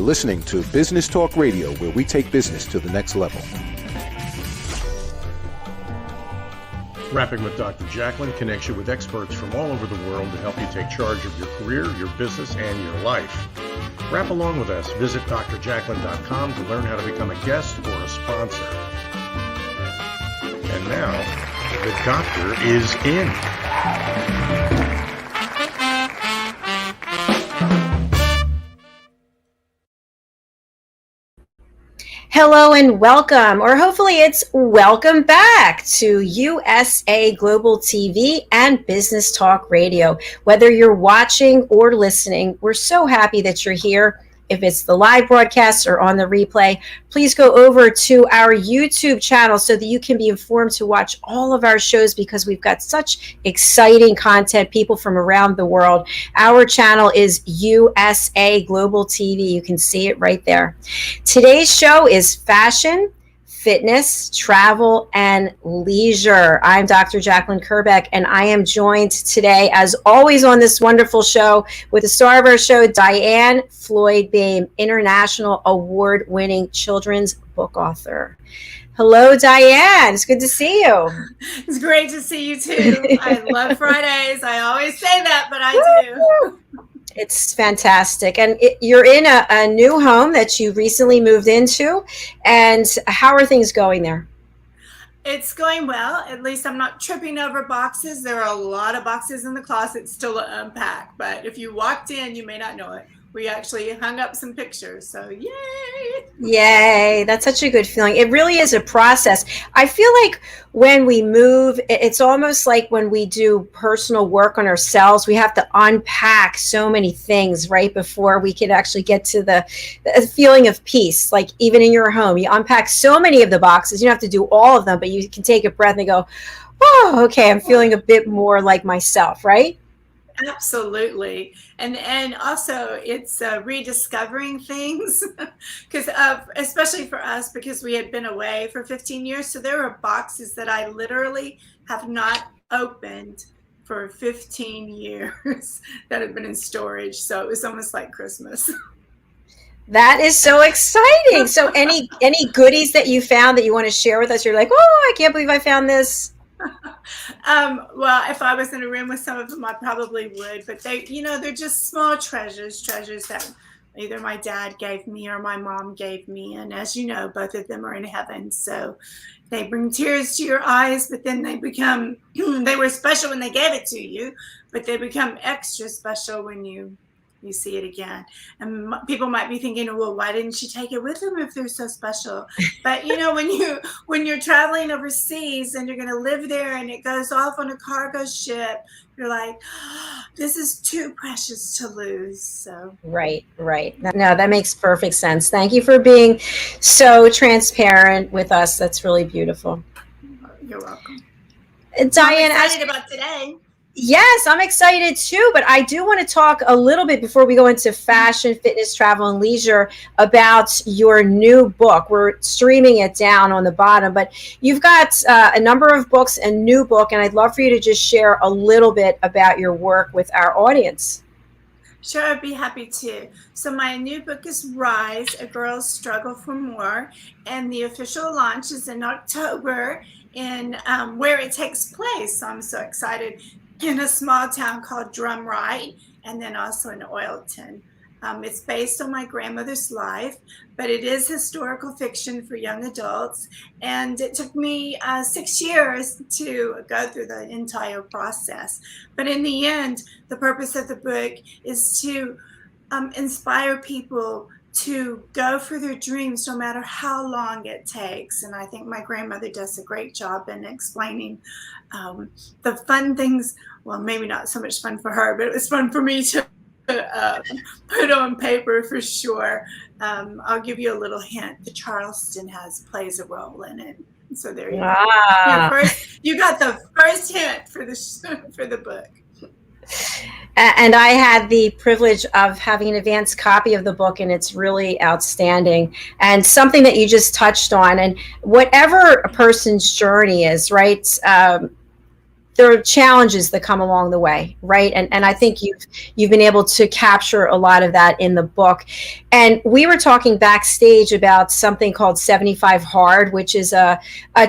listening to Business Talk Radio, where we take business to the next level. Rapping with Dr. Jacalyn connects you with experts from all over the world to help you take charge of your career, your business, and your life. Rap along with us. Visit drjacalyn.com to learn how to become a guest or a sponsor. And now, the doctor is in. Hello and welcome, or hopefully it's welcome back to USA Global TV and Business Talk Radio. Whether you're watching or listening, we're so happy that you're here. If it's the live broadcast or on the replay, please go over to our YouTube channel so that you can be informed to watch all of our shows, because we've got such exciting content, people from around the world. Our channel is USA Global TV. You can see it right there. Today's show is fashion, fitness, travel, and leisure. I'm Dr. Jacalyn Kerbeck, and I am joined today, as always, on this wonderful show with the star of our show, Diann Floyd Boehm, international award-winning children's book author. Hello, Diann. It's good to see you. It's great to see you too. I love Fridays. I always say that, but I do. It's fantastic. And you're in a new home that you recently moved into. And how are things going there? It's going well. At least I'm not tripping over boxes. There are a lot of boxes in the closet still to unpack. But if you walked in, you may not know it. We actually hung up some pictures. So yay! Yay. That's such a good feeling. It really is a process. I feel like when we move, it's almost like when we do personal work on ourselves, we have to unpack so many things right before we can actually get to the feeling of peace. Like even in your home, you unpack so many of the boxes. You don't have to do all of them, but you can take a breath and go, oh, okay, I'm feeling a bit more like myself, right? Absolutely. And also it's rediscovering things because especially for us, because we had been away for 15 years. So there are boxes that I literally have not opened for 15 years that have been in storage. So it was almost like Christmas. That is so exciting. So any goodies that you found that you want to share with us? You're like, oh, I can't believe I found this. Well, if I was in a room with some of them, I probably would, but they're just small treasures that either my dad gave me or my mom gave me. And as you know, both of them are in heaven. So they bring tears to your eyes, but then they become, they were special when they gave it to you, but they become extra special when you see it again. And people might be thinking, well, why didn't she take it with them if they're so special? But when you're traveling overseas and you're going to live there and it goes off on a cargo ship, you're like, oh, this is too precious to lose. So right. No, that makes perfect sense. Thank you for being so transparent with us. That's really beautiful. You're welcome. Diann, I'm excited about today. Yes, I'm excited too, but I do want to talk a little bit before we go into fashion, fitness, travel, and leisure about your new book. We're streaming it down on the bottom, but you've got a number of books, a new book, and I'd love for you to just share a little bit about your work with our audience. Sure, I'd be happy to. So my new book is Rise, A Girl's Struggle for More, and the official launch is in October in where it takes place. So I'm so excited. In a small town called Drumright, and then also in Oilton. It's based on my grandmother's life, but it is historical fiction for young adults. And it took me 6 years to go through the entire process. But in the end, the purpose of the book is to inspire people to go for their dreams no matter how long it takes. And I think my grandmother does a great job in explaining the fun things. Well, maybe not so much fun for her, but it was fun for me to put on paper for sure. I'll give you a little hint. The Charleston plays a role in it. So there you go. You got the first hint for the book. And I had the privilege of having an advanced copy of the book, and it's really outstanding. And something that you just touched on, and whatever a person's journey is, right? there are challenges that come along the way, right? And I think you've been able to capture a lot of that in the book. And we were talking backstage about something called 75 Hard, which is a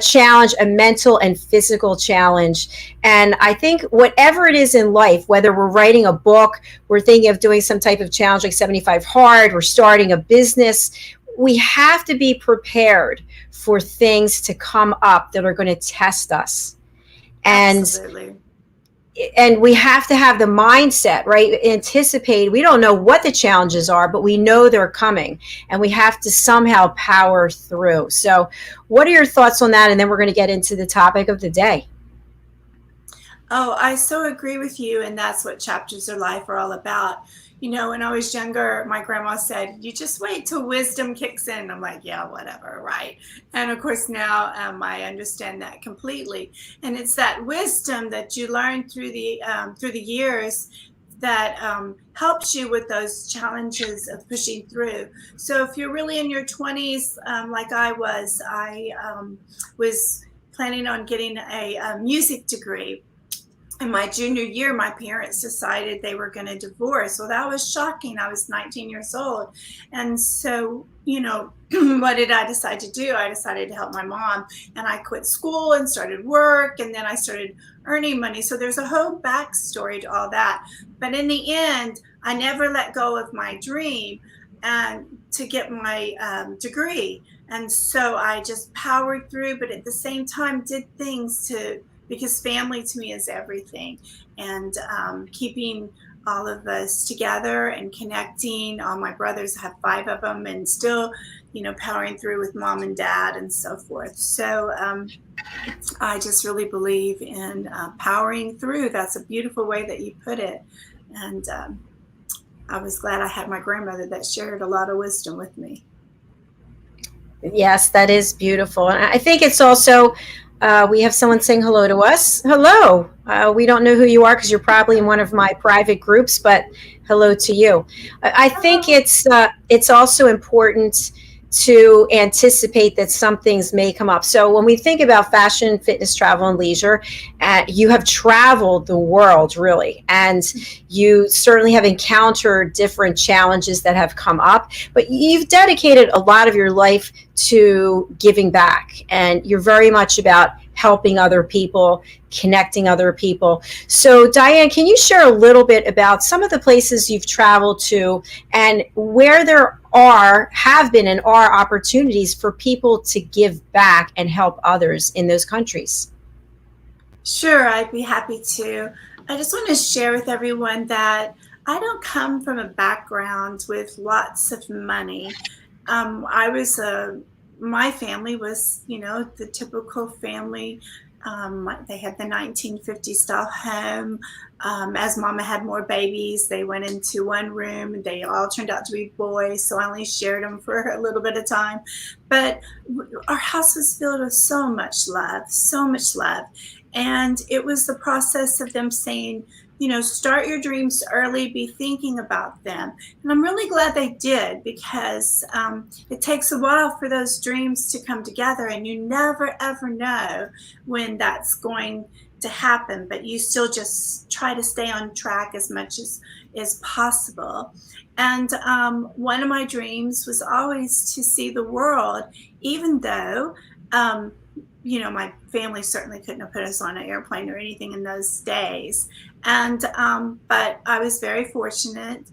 challenge, a mental and physical challenge. And I think whatever it is in life, whether we're writing a book, we're thinking of doing some type of challenge like 75 Hard, we're starting a business, we have to be prepared for things to come up that are going to test us. Absolutely. And we have to have the mindset, right? Anticipate. We don't know what the challenges are, but we know they're coming, and we have to somehow power through. So what are your thoughts on that? And then we're going to get into the topic of the day. Oh, I so agree with you. And that's what chapters of life are all about. You know, when I was younger, my grandma said, you just wait till wisdom kicks in. I'm like, yeah, whatever, right? And of course, now I understand that completely. And it's that wisdom that you learn through the years that helps you with those challenges of pushing through. So if you're really in your 20s, like I was planning on getting a music degree. In my junior year, my parents decided they were going to divorce. Well, that was shocking. I was 19 years old. And so, you know, what did I decide to do? I decided to help my mom, and I quit school and started work, and then I started earning money. So there's a whole backstory to all that. But in the end, I never let go of my dream and to get my degree. And so I just powered through, but at the same time did things because family to me is everything, and keeping all of us together and connecting. All my brothers, I have 5 of them, and still, you know, powering through with mom and dad and so forth. So I just really believe in powering through. That's a beautiful way that you put it. And I was glad I had my grandmother that shared a lot of wisdom with me. Yes, that is beautiful. And I think it's also, we have someone saying hello to us. Hello. We don't know who you are because you're probably in one of my private groups, but hello to you. I think it's also important to anticipate that some things may come up. So when we think about fashion, fitness, travel, and leisure, you have traveled the world, really, and you certainly have encountered different challenges that have come up, but you've dedicated a lot of your life to giving back, and you're very much about helping other people, connecting other people. So Diann, can you share a little bit about some of the places you've traveled to and where there have been and are opportunities for people to give back and help others in those countries? Sure, I'd be happy to. I just want to share with everyone that I don't come from a background with lots of money. My family was, you know, the typical family. They had the 1950s style home. As mama had more babies, they went into one room, and they all turned out to be boys. So I only shared them for a little bit of time. But our house was filled with so much love, so much love. And it was the process of them saying, you know, start your dreams early, be thinking about them. And I'm really glad they did, because it takes a while for those dreams to come together, and you never, ever know when that's going to happen, but you still just try to stay on track as much as possible. And one of my dreams was always to see the world, even though you know, my family certainly couldn't have put us on an airplane or anything in those days. And but I was very fortunate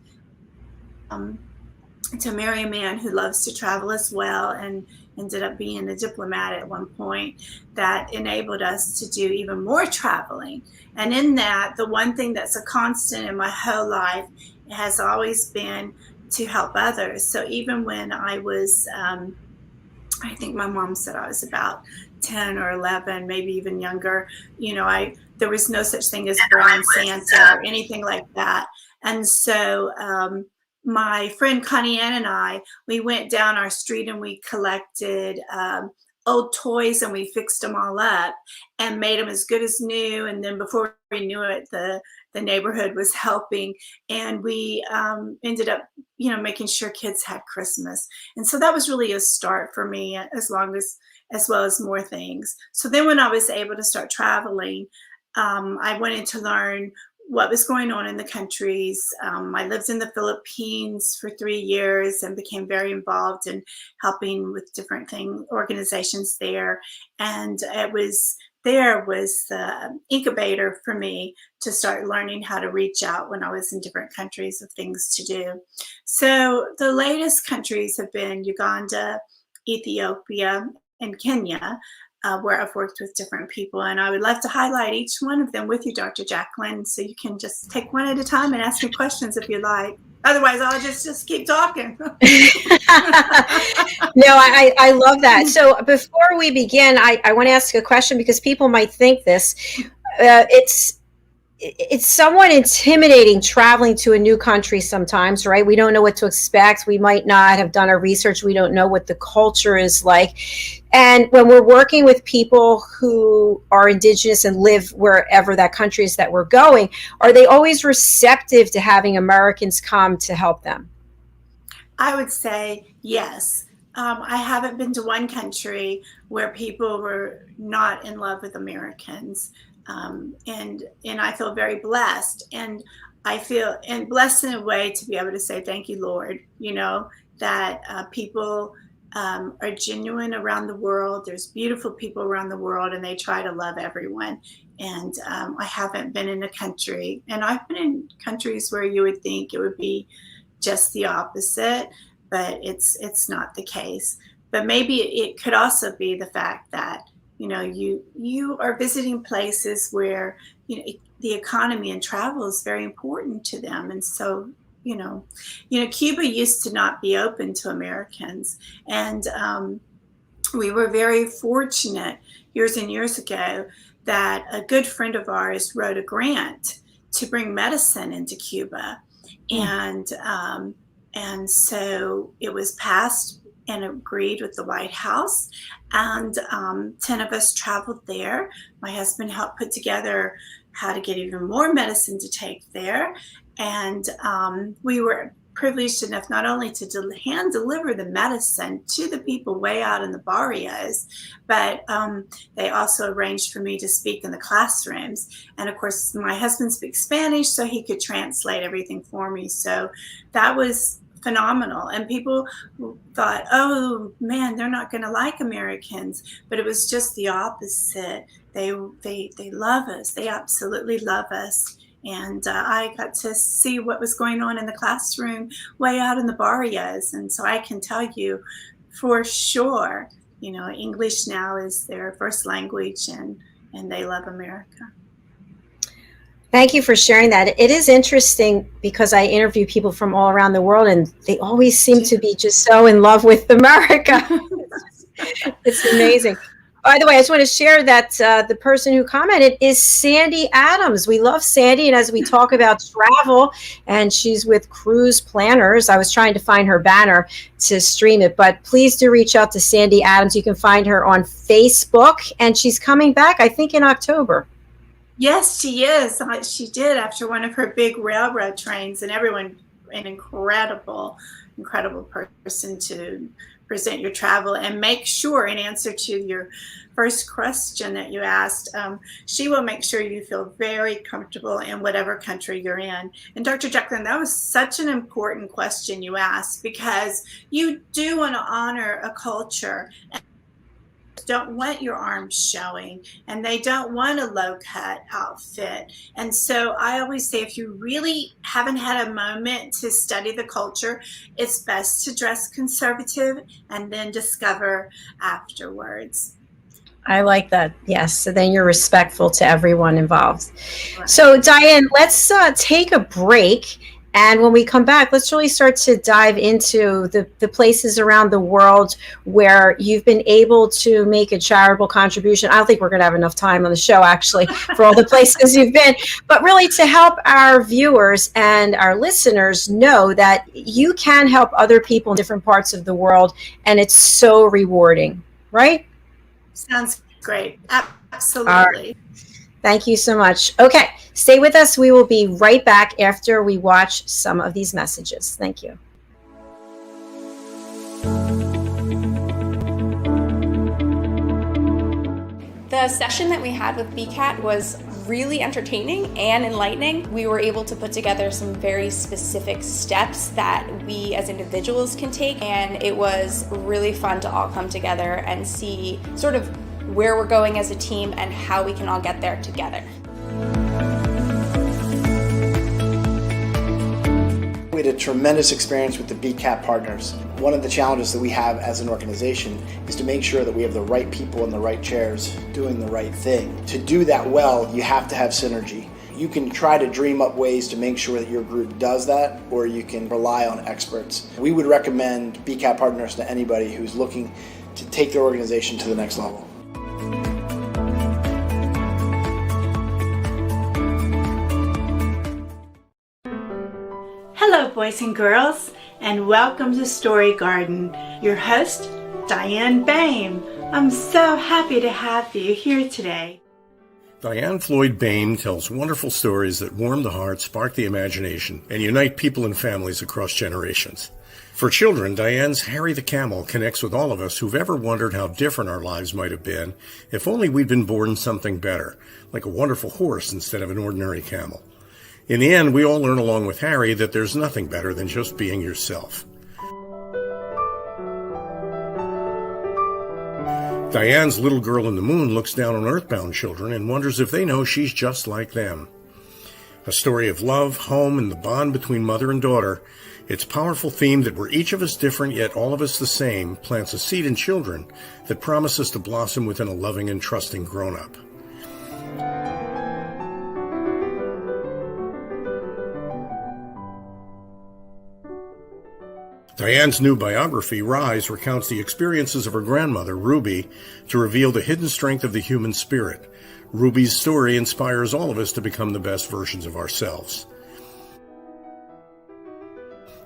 to marry a man who loves to travel as well, and ended up being a diplomat at one point that enabled us to do even more traveling. And in that, the one thing that's a constant in my whole life has always been to help others. So even when I was, I think my mom said I was about 10 or 11, maybe even younger, you know, there was no such thing as brown Santa or anything like that. And so my friend Connie Ann and I, we went down our street and we collected old toys, and we fixed them all up and made them as good as new. And then before we knew it, the neighborhood was helping, and we ended up, you know, making sure kids had Christmas. And so that was really a start for me, as well as more things. So then when I was able to start traveling, I wanted to learn what was going on in the countries. I lived in the Philippines for 3 years and became very involved in helping with different organizations there. And there was the incubator for me to start learning how to reach out when I was in different countries of things to do. So the latest countries have been Uganda, Ethiopia, and Kenya, where I've worked with different people. And I would love to highlight each one of them with you, Dr. Jacalyn, so you can just take one at a time and ask me questions if you like. Otherwise, I'll just keep talking. No, I love that. So before we begin, I want to ask a question because people might think this. It's somewhat intimidating traveling to a new country sometimes, right? We don't know what to expect. We might not have done our research. We don't know what the culture is like. And when we're working with people who are indigenous and live wherever that country is that we're going, are they always receptive to having Americans come to help them? I would say yes. I haven't been to one country where people were not in love with Americans. And I feel very blessed, and I feel blessed in a way to be able to say thank you, Lord. That people are genuine around the world. There's beautiful people around the world, and they try to love everyone. And I haven't been in a country, and I've been in countries where you would think it would be just the opposite, but it's not the case. But maybe it could also be the fact that you are visiting places where the economy and travel is very important to them. And so Cuba used to not be open to Americans, and we were very fortunate years and years ago that a good friend of ours wrote a grant to bring medicine into Cuba. And so it was passed and agreed with the White House, and 10 of us traveled there. My husband helped put together how to get even more medicine to take there, and we were privileged enough not only to hand deliver the medicine to the people way out in the barrios, but they also arranged for me to speak in the classrooms. And of course, my husband speaks Spanish, so he could translate everything for me. So that was phenomenal. And people thought, oh man, they're not going to like Americans, but it was just the opposite. They love us. They absolutely love us. And I got to see what was going on in the classroom way out in the barrios. And so I can tell you for sure, English now is their first language, and they love America. Thank you for sharing that. It is interesting because I interview people from all around the world, and they always seem to be just so in love with America. It's amazing. By the way, I just want to share that the person who commented is Sandy Adams. We love Sandy, and as we talk about travel, and she's with Cruise Planners, I was trying to find her banner to stream it, but please do reach out to Sandy Adams. You can find her on Facebook, and she's coming back, I think, in October. Yes, she is. She did after one of her big railroad trains, and everyone, an incredible person to present your travel. And make sure, in answer to your first question that you asked, she will make sure you feel very comfortable in whatever country you're in. And Dr. Jacalyn, that was such an important question you asked, because you do want to honor a culture. Don't want your arms showing, and they don't want a low-cut outfit. And so I always say, if you really haven't had a moment to study the culture, it's best to dress conservative and then discover afterwards. I like that. Yes. So then you're respectful to everyone involved. Right. So Diann, let's take a break. And when we come back, let's really start to dive into the places around the world where you've been able to make a charitable contribution. I don't think we're going to have enough time on the show, actually, for all the places you've been, but really to help our viewers and our listeners know that you can help other people in different parts of the world. And it's so rewarding, right? Sounds great. Absolutely. Thank you so much. Okay, stay with us. We will be right back after we watch some of these messages. Thank you. The session that we had with BCAT was really entertaining and enlightening. We were able to put together some very specific steps that we as individuals can take, and it was really fun to all come together and see sort of where we're going as a team and how we can all get there together. We had a tremendous experience with the BCAP partners. One of the challenges that we have as an organization is to make sure that we have the right people in the right chairs doing the right thing. To do that well, you have to have synergy. You can try to dream up ways to make sure that your group does that, or you can rely on experts. We would recommend BCAP partners to anybody who's looking to take their organization to the next level. Hello, boys and girls, and welcome to Story Garden. Your host, Diann Boehm. I'm so happy to have you here today. Diann Floyd Boehm tells wonderful stories that warm the heart, spark the imagination, and unite people and families across generations. For children, Diann's Harry the Camel connects with all of us who've ever wondered how different our lives might have been if only we'd been born something better, like a wonderful horse instead of an ordinary camel. In the end, we all learn along with Harry that there's nothing better than just being yourself. Diann's Little Girl in the Moon looks down on earthbound children and wonders if they know she's just like them. A story of love, home, and the bond between mother and daughter, its powerful theme that we're each of us different yet all of us the same plants a seed in children that promises to blossom within a loving and trusting grown-up. Diann's new biography, Rise, recounts the experiences of her grandmother, Ruby, to reveal the hidden strength of the human spirit. Ruby's story inspires all of us to become the best versions of ourselves.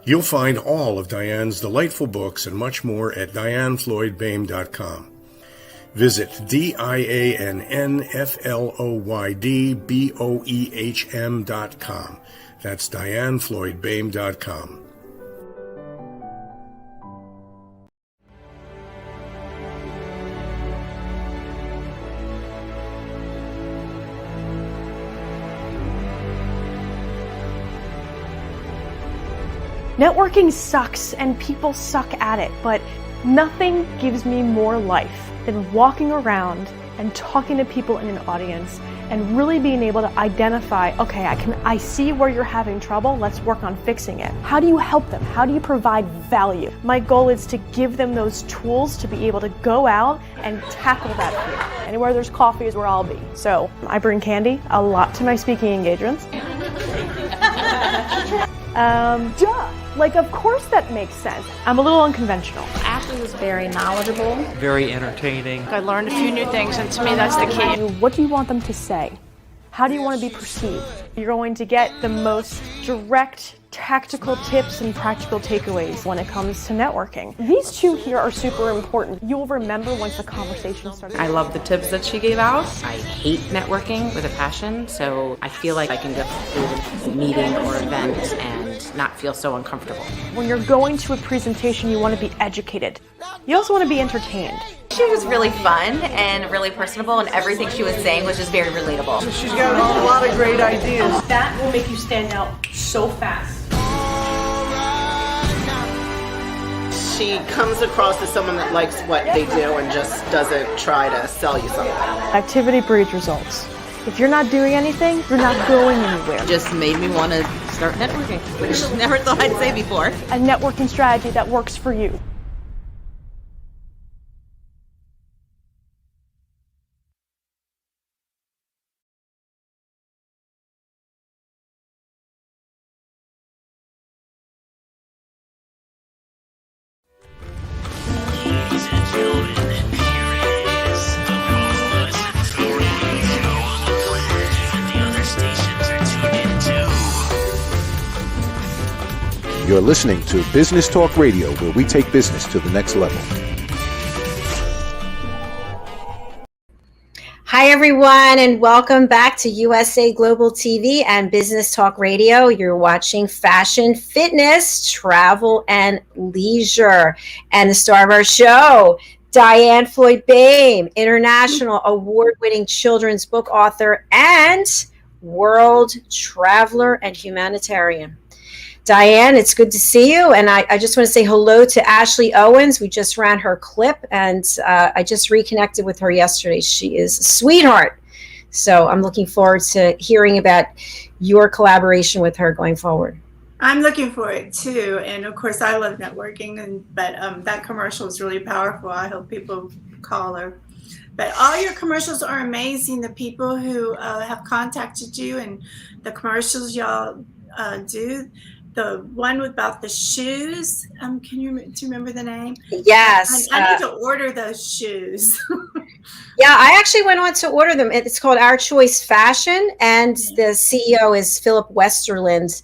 You'll find all of Diann's delightful books and much more at DiannFloydBoehm.com. Visit DiannFloydBoehm.com. That's DiannFloydBoehm.com. Networking sucks and people suck at it, but nothing gives me more life than walking around and talking to people in an audience and really being able to identify, okay, I see where you're having trouble, let's work on fixing it. How do you help them? How do you provide value? My goal is to give them those tools to be able to go out and tackle that fear. Anywhere there's coffee is where I'll be. So I bring candy a lot to my speaking engagements. Like, of course that makes sense. I'm a little unconventional. Ashley was very knowledgeable. Very entertaining. I learned a few new things, and to me that's the key. What do you want them to say? How do you want to be perceived? You're going to get the most direct, tactical tips and practical takeaways when it comes to networking. These two here are super important. You'll remember once the conversation starts. I love the tips that she gave out. I hate networking with a passion, so I feel like I can go through a meeting or event and not feel so uncomfortable. When you're going to a presentation, you want to be educated. You also want to be entertained. She was really fun and really personable, and everything she was saying was just very relatable. She's got a lot of great ideas. That will make you stand out so fast. She comes across as someone that likes what they do and just doesn't try to sell you something. Activity breeds results. If you're not doing anything, you're not going anywhere. Just made me want to start networking, which I never thought I'd say before. A networking strategy that works for you. You're listening to Business Talk Radio, where we take business to the next level. Hi, everyone, and welcome back to USA Global TV and Business Talk Radio. You're watching fashion, fitness, travel, and leisure. And the star of our show, Diann Floyd Boehm, international award-winning children's book author and world traveler and humanitarian. Diann, it's good to see you. And I just want to say hello to Ashley Owens. We just ran her clip, and I just reconnected with her yesterday. She is a sweetheart. So I'm looking forward to hearing about your collaboration with her going forward. I'm looking for it too, and of course I love networking, but that commercial is really powerful. I hope people call her. But all your commercials are amazing. The people who have contacted you and the commercials y'all do. The one about the shoes. Do you remember the name? Yes. I need to order those shoes. Yeah, I actually went on to order them. It's called Our Choice Fashion, and the CEO is Philip Westerland.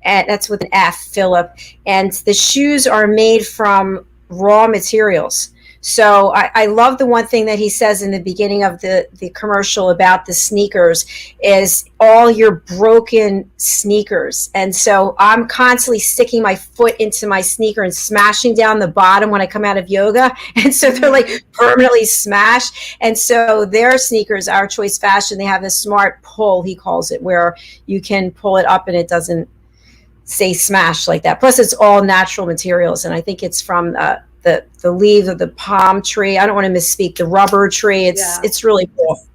And that's with an F, Philip. And the shoes are made from raw materials. So I love the one thing that he says in the beginning of the commercial about the sneakers is all your broken sneakers. And so I'm constantly sticking my foot into my sneaker and smashing down the bottom when I come out of yoga. And so they're like permanently smashed. And so their sneakers, Our Choice Fashion, they have this smart pull, he calls it, where you can pull it up and it doesn't say smash like that. Plus it's all natural materials, and I think it's from the leaves of the palm tree. I don't want to misspeak, the rubber tree. It's really cool.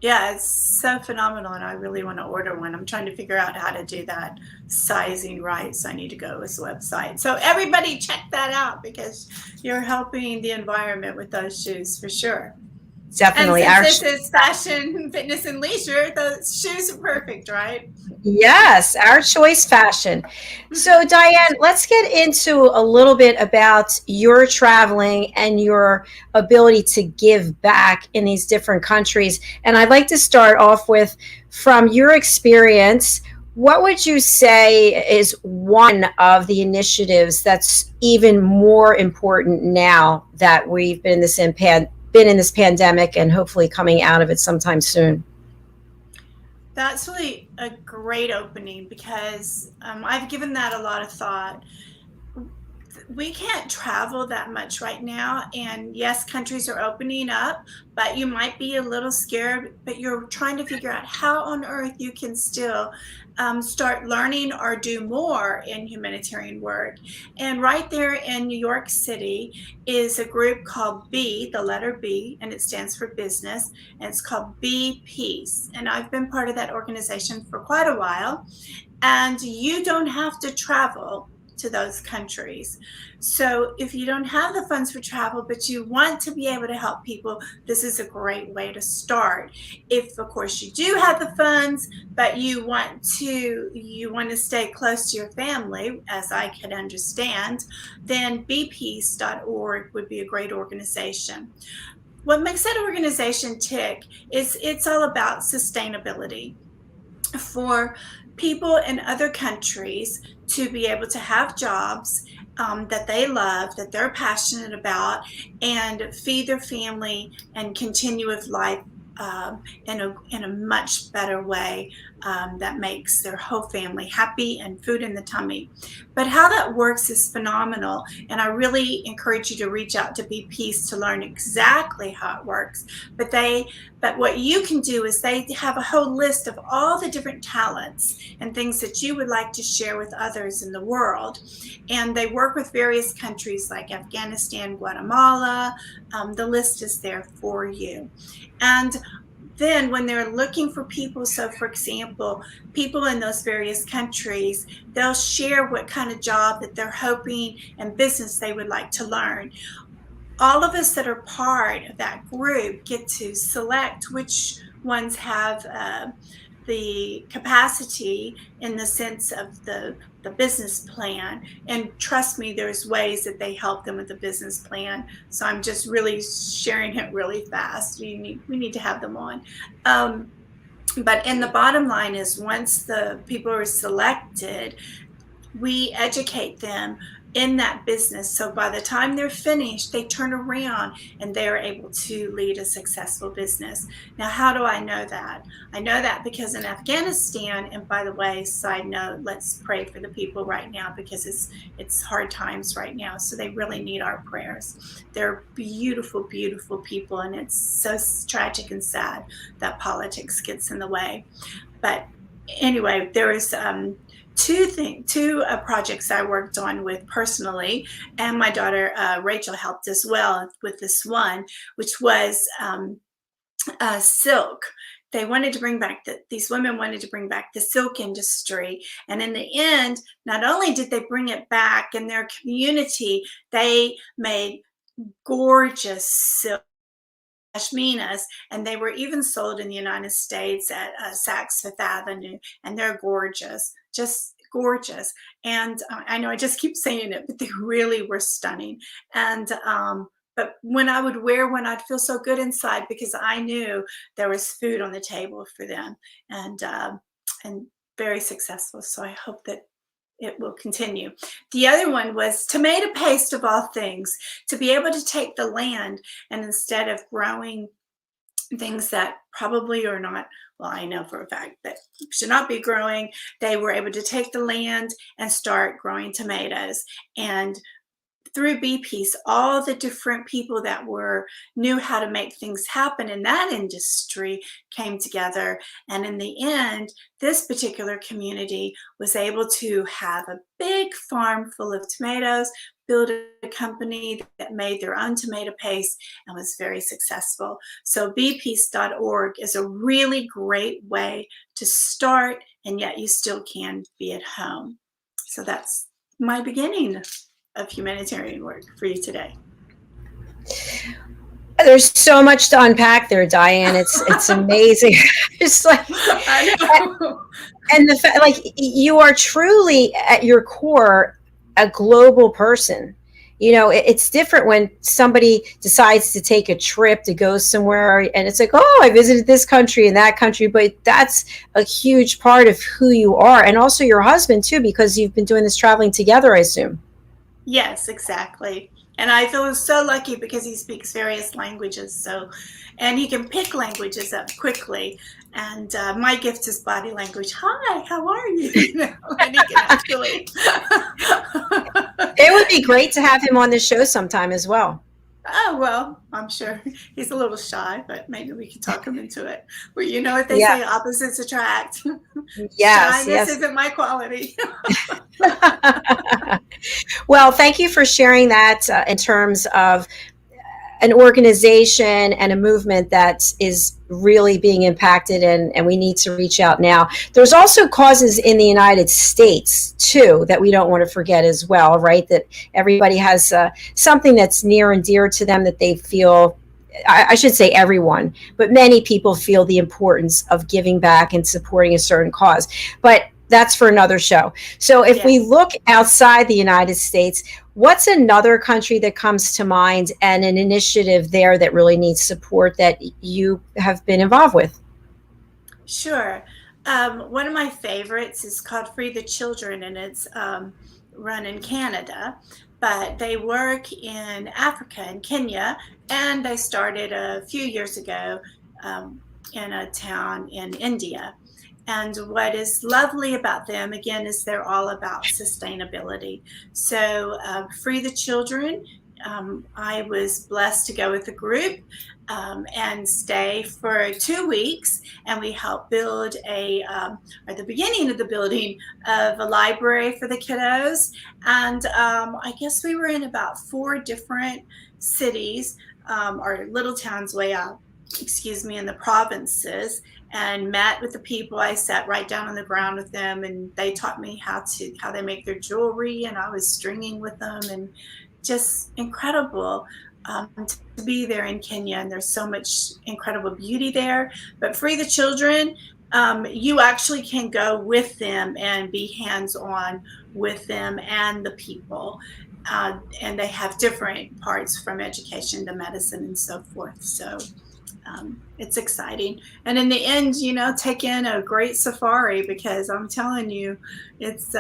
Yeah, it's so phenomenal, and I really want to order one. I'm trying to figure out how to do that sizing right, so I need to go to his website. So everybody check that out, because you're helping the environment with those shoes for sure. Definitely. And since this is fashion, fitness, and leisure, those shoes are perfect, right? Yes, Our Choice Fashion. So Diann, let's get into a little bit about your traveling and your ability to give back in these different countries. And I'd like to start off with, from your experience, what would you say is one of the initiatives that's even more important now that we've been in this pandemic and hopefully coming out of it sometime soon? That's really a great opening, because I've given that a lot of thought. We can't travel that much right now, and yes, countries are opening up, but you might be a little scared, but you're trying to figure out how on earth you can still start learning or do more in humanitarian work. And right there in New York City is a group called B, the letter B, and it stands for business, and it's called Be Peace. And I've been part of that organization for quite a while, and you don't have to travel to those countries. So if you don't have the funds for travel, but you want to be able to help people, this is a great way to start. If, of course, you do have the funds, but you want to stay close to your family, as I can understand, then bepeace.org would be a great organization. What makes that organization tick is it's all about sustainability. For people in other countries to be able to have jobs that they love, that they're passionate about, and feed their family and continue with life in a much better way that makes their whole family happy and food in the tummy. But how that works is phenomenal, and I really encourage you to reach out to Be Peace to learn exactly how it works. But what you can do is they have a whole list of all the different talents and things that you would like to share with others in the world. And they work with various countries like Afghanistan, Guatemala. The list is there for you. And then when they're looking for people, so for example, people in those various countries, they'll share what kind of job that they're hoping and business they would like to learn. All of us that are part of that group get to select which ones have the capacity in the sense of the business plan. And trust me, there's ways that they help them with the business plan. So I'm just really sharing it really fast. We need to have them on. But in the bottom line is, once the people are selected, we educate them in that business. So by the time they're finished, they turn around and they're able to lead a successful business. Now, how do I know that? I know that because in Afghanistan, and by the way, side note, let's pray for the people right now because it's hard times right now. So they really need our prayers. They're beautiful, beautiful people. And it's so tragic and sad that politics gets in the way. But anyway, there was two projects I worked on with personally, and my daughter Rachel helped as well with this one, which was silk. They wanted to bring back these women wanted to bring back the silk industry, and in the end, not only did they bring it back in their community, they made gorgeous silk pashminas, and they were even sold in the United States at Saks Fifth Avenue, and they're gorgeous, just gorgeous. And I know I just keep saying it, but they really were stunning. And but when I would wear one, I'd feel so good inside because I knew there was food on the table for them, and very successful. So I hope that it will continue. The other one was tomato paste, of all things, to be able to take the land and instead of growing things that probably are not, well, I know for a fact that should not be growing, they were able to take the land and start growing tomatoes. And through B-Piece, all the different people that knew how to make things happen in that industry came together. And in the end, this particular community was able to have a big farm full of tomatoes, build a company that made their own tomato paste and was very successful. So bpiece.org is a really great way to start, and yet you still can be at home. So that's my beginning of humanitarian work for you today. There's so much to unpack there, Diann. It's amazing. It's like, I know. And the fact, like, you are truly at your core a global person. You know, it's different when somebody decides to take a trip to go somewhere and it's like, oh, I visited this country and that country, but that's a huge part of who you are. And also your husband too, because you've been doing this traveling together, I assume. Yes, exactly. And I feel so lucky because he speaks various languages. And he can pick languages up quickly. And my gift is body language. Hi, how are you? And he can actually. It would be great to have him on the show sometime as well. Oh, well, I'm sure he's a little shy, but maybe we can talk him into it. Well, you know what they say, opposites attract. Yes, Shyness isn't my quality. Well, thank you for sharing that in terms of an organization and a movement that is really being impacted, and we need to reach out now. There's also causes in the United States too that we don't want to forget as well, right? That everybody has something that's near and dear to them that they feel, I should say everyone, but many people feel the importance of giving back and supporting a certain cause. But that's for another show. So if we look outside the United States, what's another country that comes to mind and an initiative there that really needs support that you have been involved with? Sure. One of my favorites is called Free the Children, and it's run in Canada, but they work in Africa and Kenya, and they started a few years ago in a town in India. And what is lovely about them, again, is they're all about sustainability. So Free the Children, I was blessed to go with a group and stay for 2 weeks. And we helped build the beginning of the building of a library for the kiddos. And I guess we were in about 4 different cities or little towns way out, in the provinces, and met with the people. I sat right down on the ground with them, and they taught me how they make their jewelry, and I was stringing with them, and just incredible to be there in Kenya. And there's so much incredible beauty there. But Free the Children, you actually can go with them and be hands-on with them and the people. And they have different parts from education to medicine and so forth. So it's exciting. And in the end, take in a great safari, because I'm telling you, it's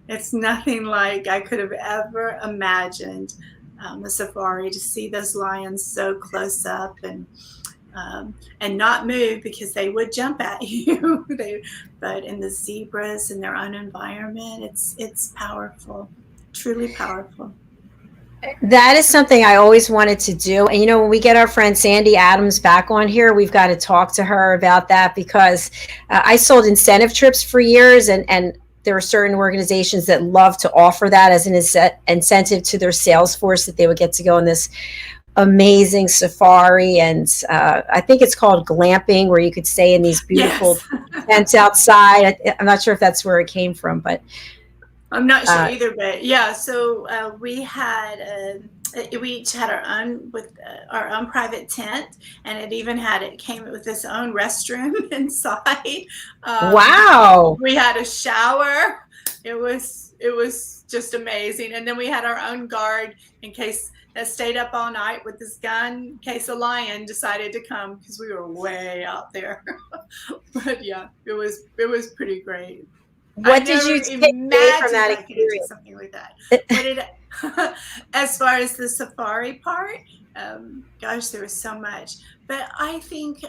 It's nothing like I could have ever imagined a safari, to see those lions so close up and not move, because they would jump at you. But in the zebras in their own environment, it's powerful, truly powerful. That is something I always wanted to do. And, when we get our friend Sandy Adams back on here, we've got to talk to her about that, because I sold incentive trips for years, and there are certain organizations that love to offer that as an incentive to their sales force, that they would get to go on this amazing safari. And I think it's called glamping, where you could stay in these beautiful tents outside. I'm not sure if that's where it came from, but I'm not sure either, but yeah. So we each had our own private tent, and it came with its own restroom inside. Wow! We had a shower. It was just amazing. And then we had our own guard in case that stayed up all night with this gun in case a lion decided to come, because we were way out there. But yeah, it was pretty great. What did you take away from that experience? Something like that. As far as the safari part, gosh, there was so much. But I think,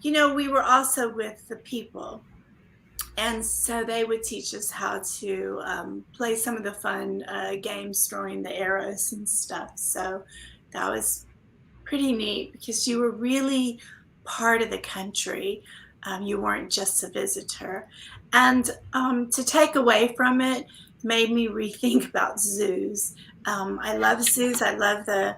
we were also with the people. And so they would teach us how to play some of the fun games, throwing the arrows and stuff. So that was pretty neat, because you were really part of the country. You weren't just a visitor. And to take away from it made me rethink about zoos. I love zoos. I love the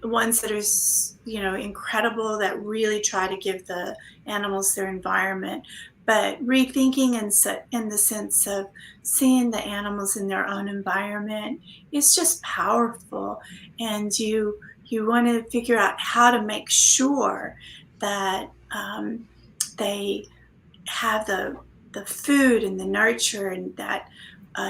ones that are, incredible, that really try to give the animals their environment. But rethinking in the sense of seeing the animals in their own environment is just powerful. And you want to figure out how to make sure that they have the food and the nurture, and that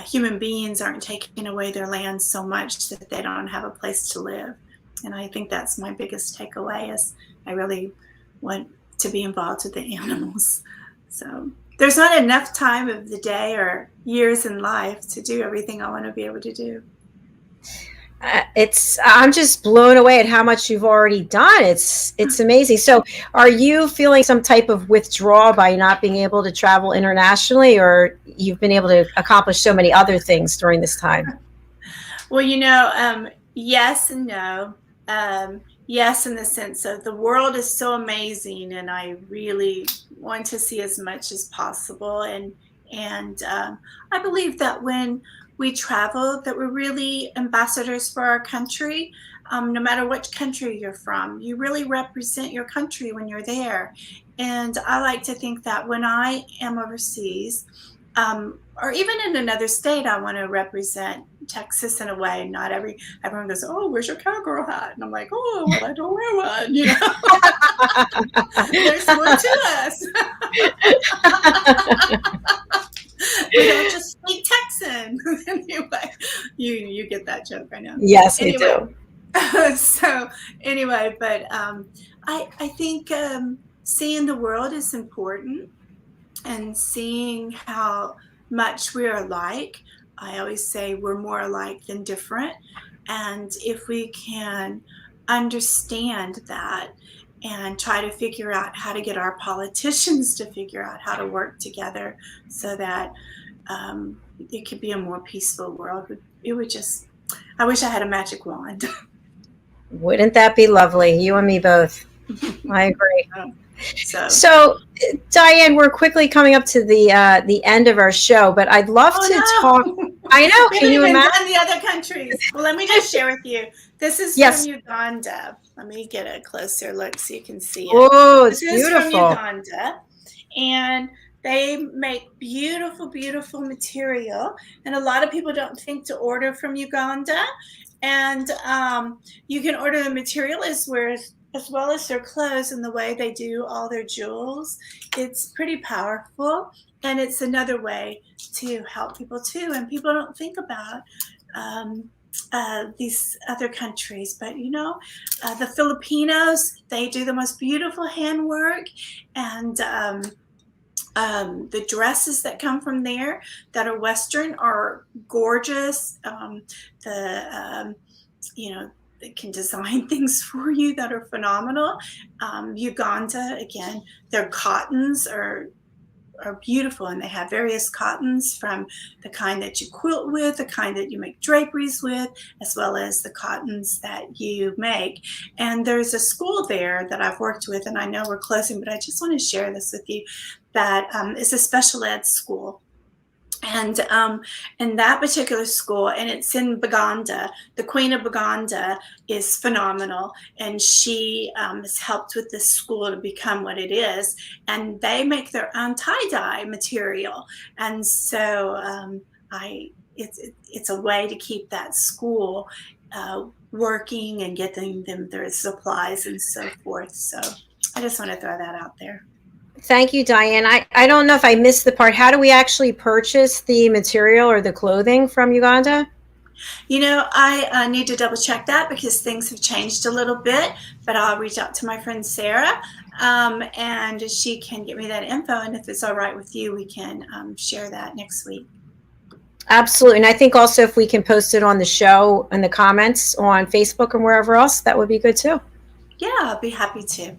human beings aren't taking away their land so much that they don't have a place to live. And I think that's my biggest takeaway, is I really want to be involved with the animals. So there's not enough time of the day or years in life to do everything I want to be able to do. I'm just blown away at how much you've already done. It's amazing. So are you feeling some type of withdrawal by not being able to travel internationally, or you've been able to accomplish so many other things during this time? Well, yes and no. Yes, in the sense of the world is so amazing, and I really want to see as much as possible. And I believe that when we travel, that we're really ambassadors for our country. No matter which country you're from, you really represent your country when you're there. And I like to think that when I am overseas, or even in another state, I want to represent Texas in a way. Not everyone goes, "Oh, where's your cowgirl hat?" And I'm like, "Oh, well, I don't wear one." There's more to us. We don't just speak Texan. Anyway, you get that joke, I know. Yes, you do. So anyway, but I think seeing the world is important, and seeing how much we're alike. I always say we're more alike than different. And if we can understand that and try to figure out how to get our politicians to figure out how to work together so that it could be a more peaceful world, I wish I had a magic wand. Wouldn't that be lovely? You and me both. I agree. So, Diann, we're quickly coming up to the end of our show, but I'd love to talk. I know. Can you imagine the other countries? Well, let me just share with you. This is from Uganda. Let me get a closer look so you can see it. Oh, it's beautiful. This is from Uganda, and they make beautiful, beautiful material. And a lot of people don't think to order from Uganda, and you can order the material as well as their clothes and the way they do all their jewels. It's pretty powerful, and it's another way to help people too. And people don't think about these other countries, but the Filipinos, they do the most beautiful handwork, and The dresses that come from there that are Western are gorgeous. They can design things for you that are phenomenal. Uganda, again, their cottons are beautiful, and they have various cottons from the kind that you quilt with, the kind that you make draperies with, as well as the cottons that you make. And there's a school there that I've worked with, and I know we're closing, but I just want to share this with you, that is a special ed school. And in that particular school, and it's in Buganda, the Queen of Buganda is phenomenal, and she has helped with this school to become what it is. And they make their own tie-dye material, and so it's a way to keep that school working and getting them their supplies and so forth. So I just want to throw that out there. Thank you, Diann. I don't know if I missed the part. How do we actually purchase the material or the clothing from Uganda? I need to double check that because things have changed a little bit, but I'll reach out to my friend Sarah, and she can get me that info. And if it's all right with you, we can share that next week. Absolutely. And I think also if we can post it on the show in the comments on Facebook and wherever else, that would be good too. Yeah, I'll be happy to.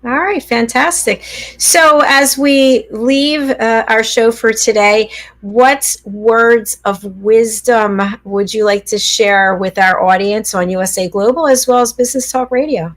All right, fantastic. So as we leave our show for today, what words of wisdom would you like to share with our audience on USA Global as well as Business Talk Radio?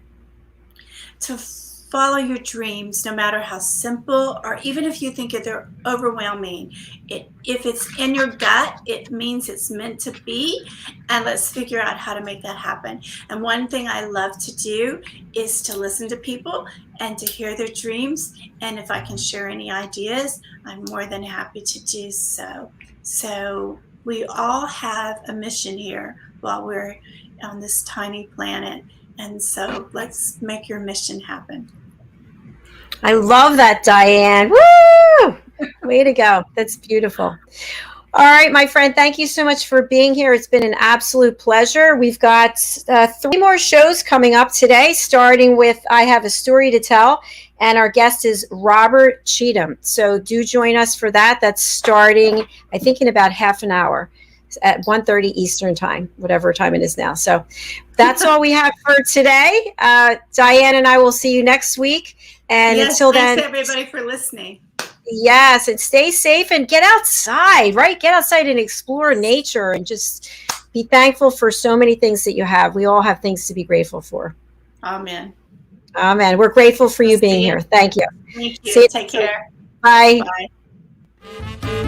To follow your dreams, no matter how simple, or even if you think they're overwhelming. If it's in your gut, it means it's meant to be, and let's figure out how to make that happen. And one thing I love to do is to listen to people and to hear their dreams, and if I can share any ideas, I'm more than happy to do so. So we all have a mission here while we're on this tiny planet, and so let's make your mission happen. I love that, Diann. Woo! Way to go. That's beautiful. All right, my friend, thank you so much for being here. It's been an absolute pleasure. We've got 3 more shows coming up today, starting with I Have a Story to Tell, and our guest is Robert Cheatham. So do join us for that. That's starting, I think, in about half an hour at 1:30 Eastern time, whatever time it is now. So that's all we have for today. Diann and I will see you next week. And yes, until then, thanks everybody for listening. Yes, and stay safe and get outside, right? Get outside and explore nature and just be thankful for so many things that you have. We all have things to be grateful for. Amen. Amen. We're grateful for you being here. Thank you. Thank you. See you. Take care. Bye. Bye.